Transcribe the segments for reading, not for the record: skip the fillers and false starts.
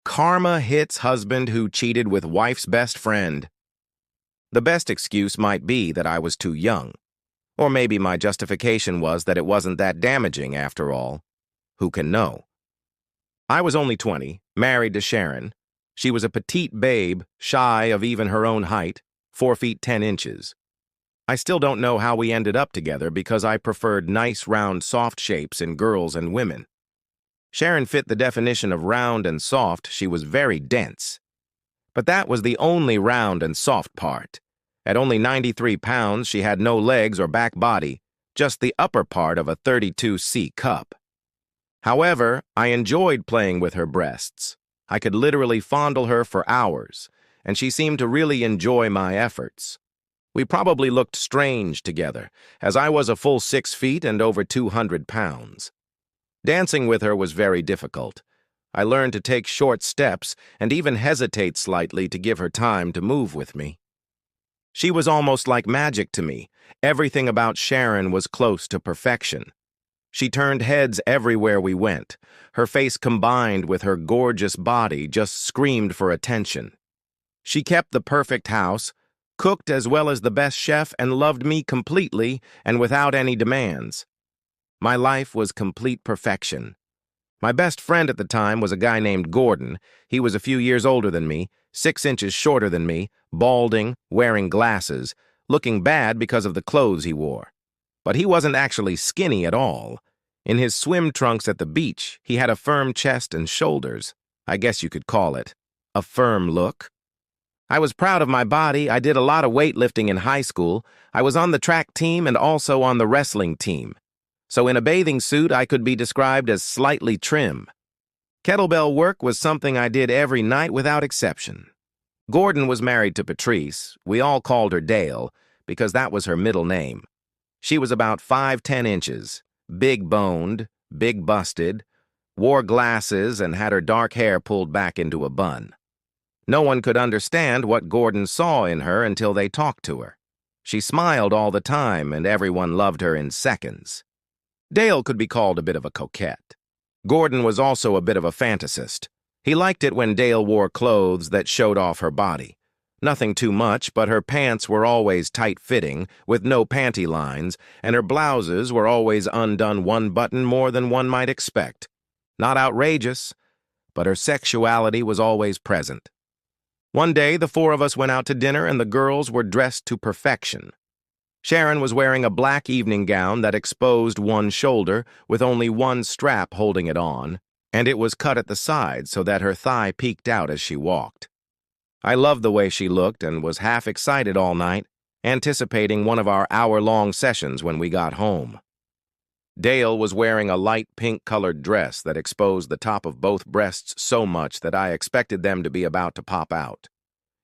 Karma hits husband who cheated with wife's best friend. The best excuse might be that I was too young. Or maybe my justification was that it wasn't that damaging after all. Who can know? I was only 20, married to Sharon. She was a petite babe, shy of even her own height, 4 feet 10 inches. I still don't know how we ended up together because I preferred nice, round, soft shapes in girls and women. Sharon fit the definition of round and soft. She was very dense. But that was the only round and soft part. At only 93 pounds, she had no legs or back body, just the upper part of a 32C cup. However, I enjoyed playing with her breasts. I could literally fondle her for hours, and she seemed to really enjoy my efforts. We probably looked strange together, as I was a full 6 feet and over 200 pounds. Dancing with her was very difficult. I learned to take short steps and even hesitate slightly to give her time to move with me. She was almost like magic to me. Everything about Sharon was close to perfection. She turned heads everywhere we went. Her face combined with her gorgeous body just screamed for attention. She kept the perfect house, cooked as well as the best chef, and loved me completely and without any demands. My life was complete perfection. My best friend at the time was a guy named Gordon. He was a few years older than me, 6 inches shorter than me, balding, wearing glasses, looking bad because of the clothes he wore. But he wasn't actually skinny at all. In his swim trunks at the beach, he had a firm chest and shoulders. I guess you could call it a firm look. I was proud of my body. I did a lot of weightlifting in high school. I was on the track team and also on the wrestling team. So in a bathing suit, I could be described as slightly trim. Kettlebell work was something I did every night without exception. Gordon was married to Patrice. We all called her Dale because that was her middle name. She was about 5'10" inches, big-boned, big-busted, wore glasses, and had her dark hair pulled back into a bun. No one could understand what Gordon saw in her until they talked to her. She smiled all the time, and everyone loved her in seconds. Dale could be called a bit of a coquette. Gordon was also a bit of a fantasist. He liked it when Dale wore clothes that showed off her body. Nothing too much, but her pants were always tight-fitting, with no panty lines, and her blouses were always undone one button more than one might expect. Not outrageous, but her sexuality was always present. One day, the 4 of us went out to dinner, and the girls were dressed to perfection. Sharon was wearing a black evening gown that exposed one shoulder with only one strap holding it on, and it was cut at the side so that her thigh peeked out as she walked. I loved the way she looked and was half excited all night, anticipating one of our hour-long sessions when we got home. Dale was wearing a light pink-colored dress that exposed the top of both breasts so much that I expected them to be about to pop out.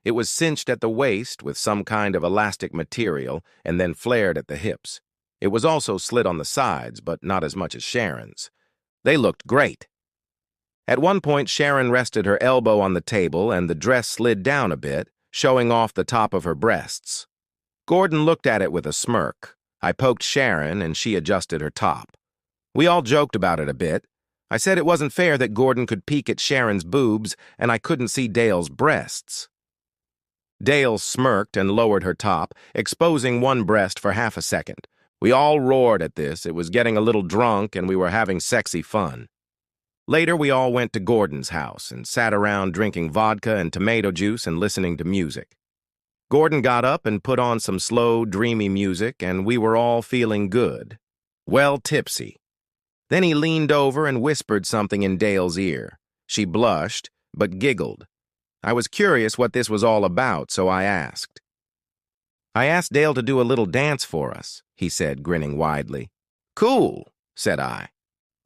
It was cinched at the waist with some kind of elastic material and then flared at the hips. It was also slit on the sides, but not as much as Sharon's. They looked great. At one point, Sharon rested her elbow on the table and the dress slid down a bit, showing off the top of her breasts. Gordon looked at it with a smirk. I poked Sharon and she adjusted her top. We all joked about it a bit. I said it wasn't fair that Gordon could peek at Sharon's boobs and I couldn't see Dale's breasts. Dale smirked and lowered her top, exposing one breast for half a second. We all roared at this. It was getting a little drunk and we were having sexy fun. Later, we all went to Gordon's house and sat around drinking vodka and tomato juice and listening to music. Gordon got up and put on some slow, dreamy music, and we were all feeling good. Well, tipsy. Then he leaned over and whispered something in Dale's ear. She blushed, but giggled. I was curious what this was all about, so I asked. I asked Dale to do a little dance for us, he said, grinning widely. Cool, said I.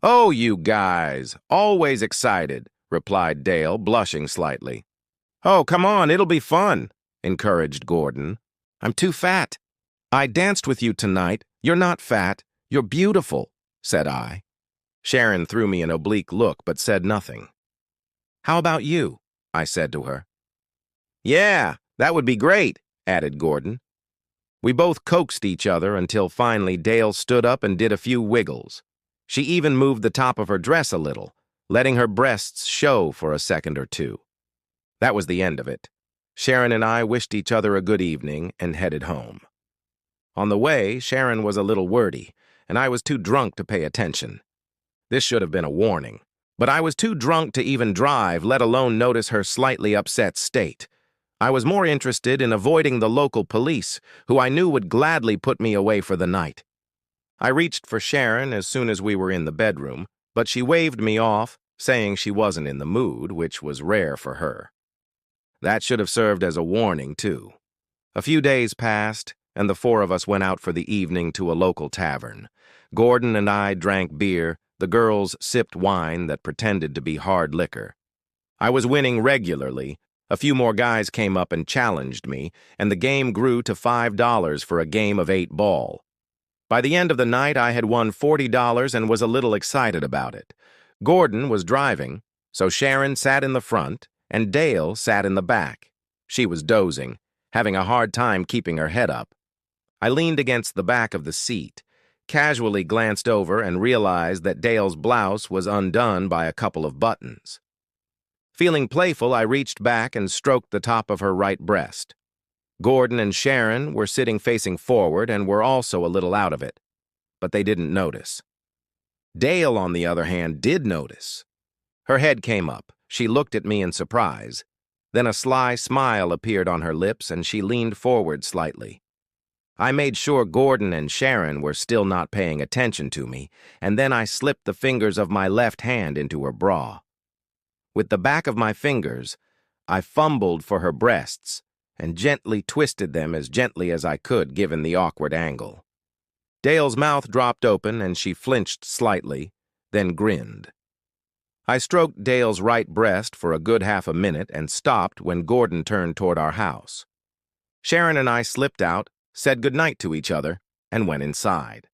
Oh, you guys, always excited, replied Dale, blushing slightly. Oh, come on, it'll be fun, encouraged Gordon. I'm too fat. I danced with you tonight. You're not fat. You're beautiful, said I. Sharon threw me an oblique look but said nothing. How about you? I said to her. Yeah, that would be great, added Gordon. We both coaxed each other until finally Dale stood up and did a few wiggles. She even moved the top of her dress a little, letting her breasts show for a second or two. That was the end of it. Sharon and I wished each other a good evening and headed home. On the way, Sharon was a little wordy, and I was too drunk to pay attention. This should have been a warning, but I was too drunk to even drive, let alone notice her slightly upset state. I was more interested in avoiding the local police, who I knew would gladly put me away for the night. I reached for Sharon as soon as we were in the bedroom, but she waved me off, saying she wasn't in the mood, which was rare for her. That should have served as a warning, too. A few days passed, and the four of us went out for the evening to a local tavern. Gordon and I drank beer, the girls sipped wine that pretended to be hard liquor. I was winning regularly. A few more guys came up and challenged me, and the game grew to $5 for a game of 8-ball. By the end of the night, I had won $40 and was a little excited about it. Gordon was driving, so Sharon sat in the front, and Dale sat in the back. She was dozing, having a hard time keeping her head up. I leaned against the back of the seat, casually glanced over and realized that Dale's blouse was undone by a couple of buttons. Feeling playful, I reached back and stroked the top of her right breast. Gordon and Sharon were sitting facing forward and were also a little out of it, but they didn't notice. Dale, on the other hand, did notice. Her head came up. She looked at me in surprise. Then a sly smile appeared on her lips and she leaned forward slightly. I made sure Gordon and Sharon were still not paying attention to me, and then I slipped the fingers of my left hand into her bra. With the back of my fingers, I fumbled for her breasts and gently twisted them as gently as I could given the awkward angle. Dale's mouth dropped open and she flinched slightly, then grinned. I stroked Dale's right breast for a good half a minute and stopped when Gordon turned toward our house. Sharon and I slipped out, said goodnight to each other, and went inside.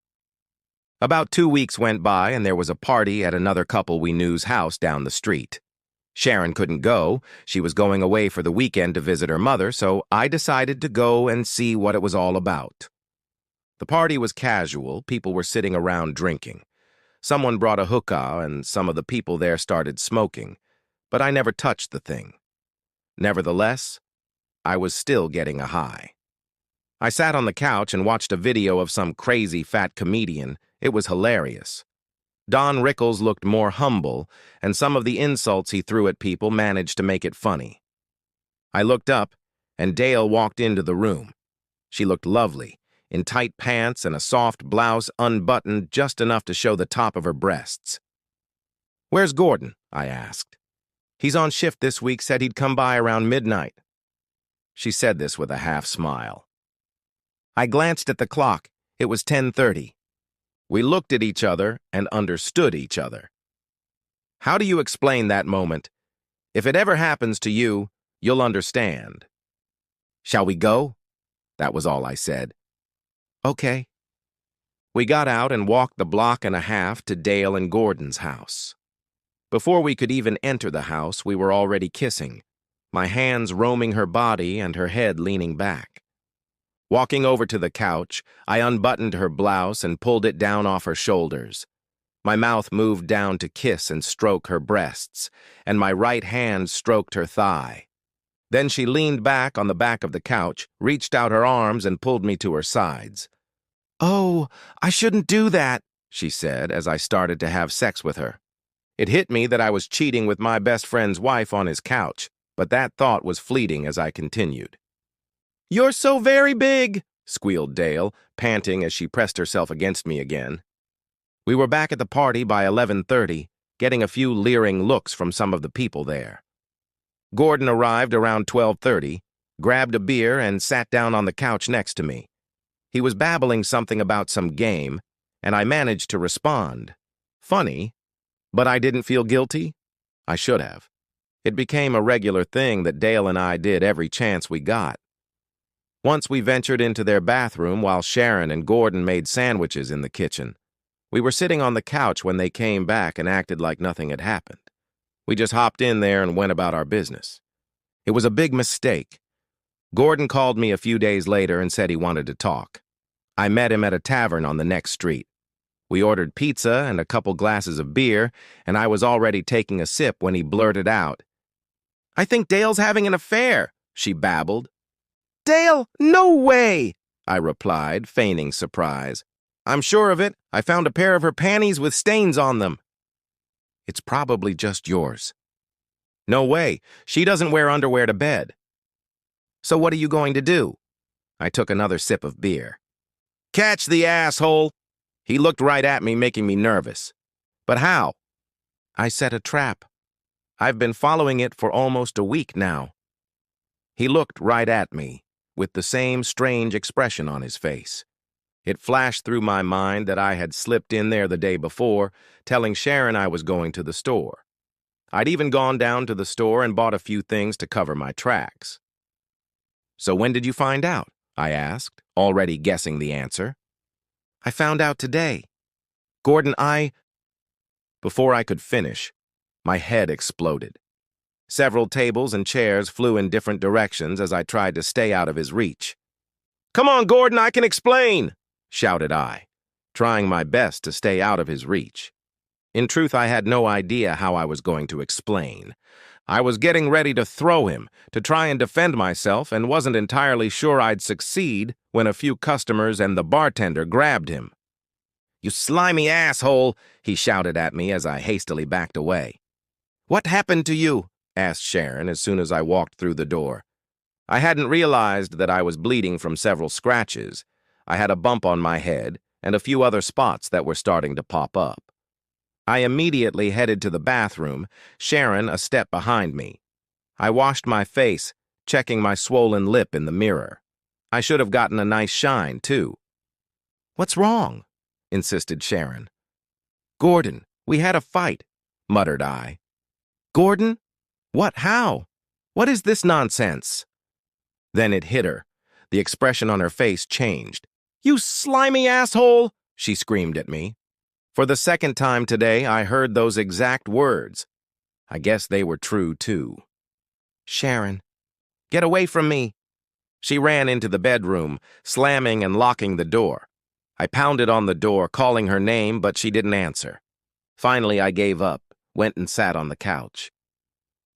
About 2 weeks went by and there was a party at another couple we knew's house down the street. Sharon couldn't go. She was going away for the weekend to visit her mother, so I decided to go and see what it was all about. The party was casual. People were sitting around drinking. Someone brought a hookah and some of the people there started smoking, but I never touched the thing. Nevertheless, I was still getting a high. I sat on the couch and watched a video of some crazy fat comedian. It was hilarious. Don Rickles looked more humble, and some of the insults he threw at people managed to make it funny. I looked up, and Dale walked into the room. She looked lovely, in tight pants and a soft blouse unbuttoned just enough to show the top of her breasts. "Where's Gordon?" I asked. "He's on shift this week, said he'd come by around midnight." She said this with a half smile. I glanced at the clock. It was 10:30. We looked at each other and understood each other. How do you explain that moment? If it ever happens to you, you'll understand. "Shall we go?" That was all I said. "Okay." We got out and walked the block and a half to Dale and Gordon's house. Before we could even enter the house, we were already kissing, my hands roaming her body and her head leaning back. Walking over to the couch, I unbuttoned her blouse and pulled it down off her shoulders. My mouth moved down to kiss and stroke her breasts, and my right hand stroked her thigh. Then she leaned back on the back of the couch, reached out her arms, and pulled me to her sides. "Oh, I shouldn't do that," she said as I started to have sex with her. It hit me that I was cheating with my best friend's wife on his couch, but that thought was fleeting as I continued. "You're so very big," squealed Dale, panting as she pressed herself against me again. We were back at the party by 11:30, getting a few leering looks from some of the people there. Gordon arrived around 12:30, grabbed a beer, and sat down on the couch next to me. He was babbling something about some game, and I managed to respond. Funny, but I didn't feel guilty. I should have. It became a regular thing that Dale and I did every chance we got. Once we ventured into their bathroom while Sharon and Gordon made sandwiches in the kitchen. We were sitting on the couch when they came back and acted like nothing had happened. We just hopped in there and went about our business. It was a big mistake. Gordon called me a few days later and said he wanted to talk. I met him at a tavern on the next street. We ordered pizza and a couple glasses of beer, and I was already taking a sip when he blurted out, "I think Dale's having an affair," she babbled. "Dale, no way!" I replied, feigning surprise. "I'm sure of it. I found a pair of her panties with stains on them." "It's probably just yours." "No way. She doesn't wear underwear to bed." "So what are you going to do?" I took another sip of beer. "Catch the asshole!" He looked right at me, making me nervous. "But how?" "I set a trap. I've been following it for almost a week now." He looked right at me, with the same strange expression on his face. It flashed through my mind that I had slipped in there the day before, telling Sharon I was going to the store. I'd even gone down to the store and bought a few things to cover my tracks. "So when did you find out?" I asked, already guessing the answer. "I found out today. Gordon, Before I could finish, my head exploded. Several tables and chairs flew in different directions as I tried to stay out of his reach. "Come on, Gordon, I can explain!" shouted I, trying my best to stay out of his reach. In truth, I had no idea how I was going to explain. I was getting ready to throw him, to try and defend myself, and wasn't entirely sure I'd succeed when a few customers and the bartender grabbed him. "You slimy asshole!" he shouted at me as I hastily backed away. "What happened to you?" asked Sharon as soon as I walked through the door. I hadn't realized that I was bleeding from several scratches. I had a bump on my head and a few other spots that were starting to pop up. I immediately headed to the bathroom, Sharon a step behind me. I washed my face, checking my swollen lip in the mirror. I should have gotten a nice shine, too. "What's wrong?" insisted Sharon. "Gordon, we had a fight," muttered I. "Gordon? What? How? What is this nonsense?" Then it hit her. The expression on her face changed. "You slimy asshole!" she screamed at me. For the second time today, I heard those exact words. I guess they were true, too. "Sharon, get away from me!" She ran into the bedroom, slamming and locking the door. I pounded on the door, calling her name, but she didn't answer. Finally, I gave up, went and sat on the couch.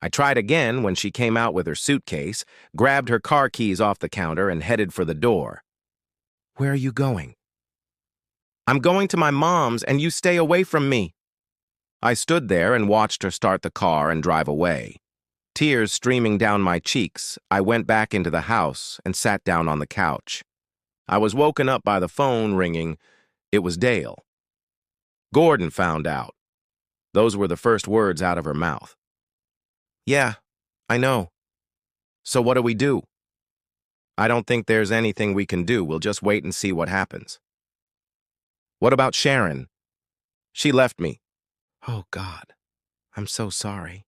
I tried again when she came out with her suitcase, grabbed her car keys off the counter, and headed for the door. "Where are you going?" "I'm going to my mom's, and you stay away from me." I stood there and watched her start the car and drive away. Tears streaming down my cheeks, I went back into the house and sat down on the couch. I was woken up by the phone ringing. It was Dale. "Gordon found out." Those were the first words out of her mouth. "Yeah, I know. So what do we do?" "I don't think there's anything we can do. We'll just wait and see what happens." "What about Sharon?" "She left me." "Oh, God. I'm so sorry."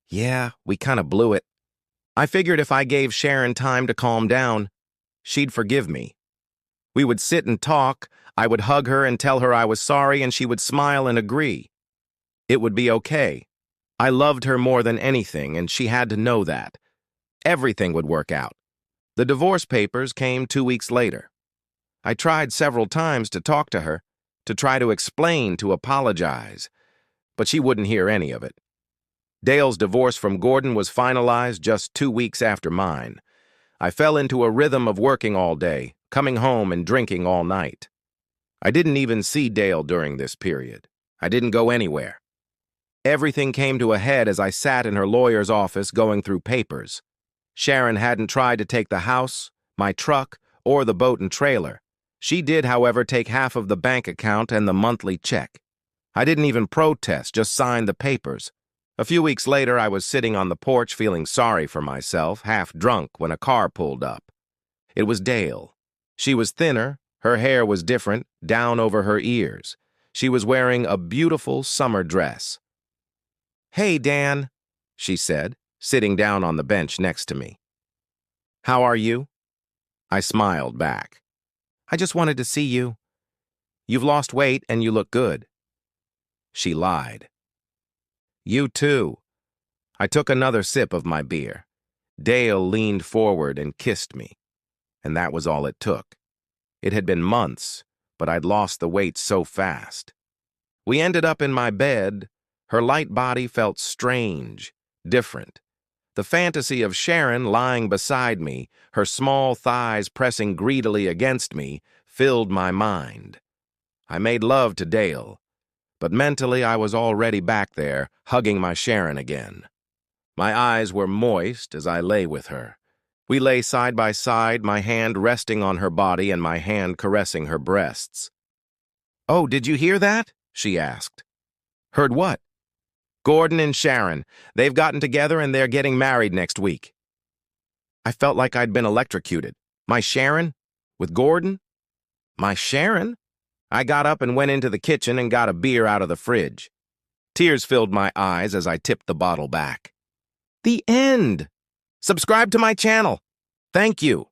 "Yeah, we kind of blew it. I figured if I gave Sharon time to calm down, she'd forgive me. We would sit and talk, I would hug her and tell her I was sorry, and she would smile and agree. It would be okay. I loved her more than anything, and she had to know that. Everything would work out. The divorce papers came 2 weeks later. I tried several times to talk to her, to try to explain, to apologize, but she wouldn't hear any of it. Dale's divorce from Gordon was finalized just 2 weeks after mine. I fell into a rhythm of working all day, coming home and drinking all night. I didn't even see Dale during this period. I didn't go anywhere. Everything came to a head as I sat in her lawyer's office going through papers. Sharon hadn't tried to take the house, my truck, or the boat and trailer. She did, however, take half of the bank account and the monthly check. I didn't even protest, just signed the papers. A few weeks later, I was sitting on the porch feeling sorry for myself, half drunk, when a car pulled up. It was Dale. She was thinner, her hair was different, down over her ears. She was wearing a beautiful summer dress. "Hey, Dan," she said, sitting down on the bench next to me. "How are you?" I smiled back. "I just wanted to see you. You've lost weight and you look good." She lied. "You too." I took another sip of my beer. Dale leaned forward and kissed me. And that was all it took. It had been months, but I'd lost the weight so fast. We ended up in my bed. Her light body felt strange, different. The fantasy of Sharon lying beside me, her small thighs pressing greedily against me, filled my mind. I made love to Dale, but mentally I was already back there, hugging my Sharon again. My eyes were moist as I lay with her. We lay side by side, my hand resting on her body and my hand caressing her breasts. "Oh, did you hear that?" she asked. "Heard what?" "Gordon and Sharon. They've gotten together and they're getting married next week." I felt like I'd been electrocuted. My Sharon? With Gordon? My Sharon? I got up and went into the kitchen and got a beer out of the fridge. Tears filled my eyes as I tipped the bottle back. The end! Subscribe to my channel. Thank you.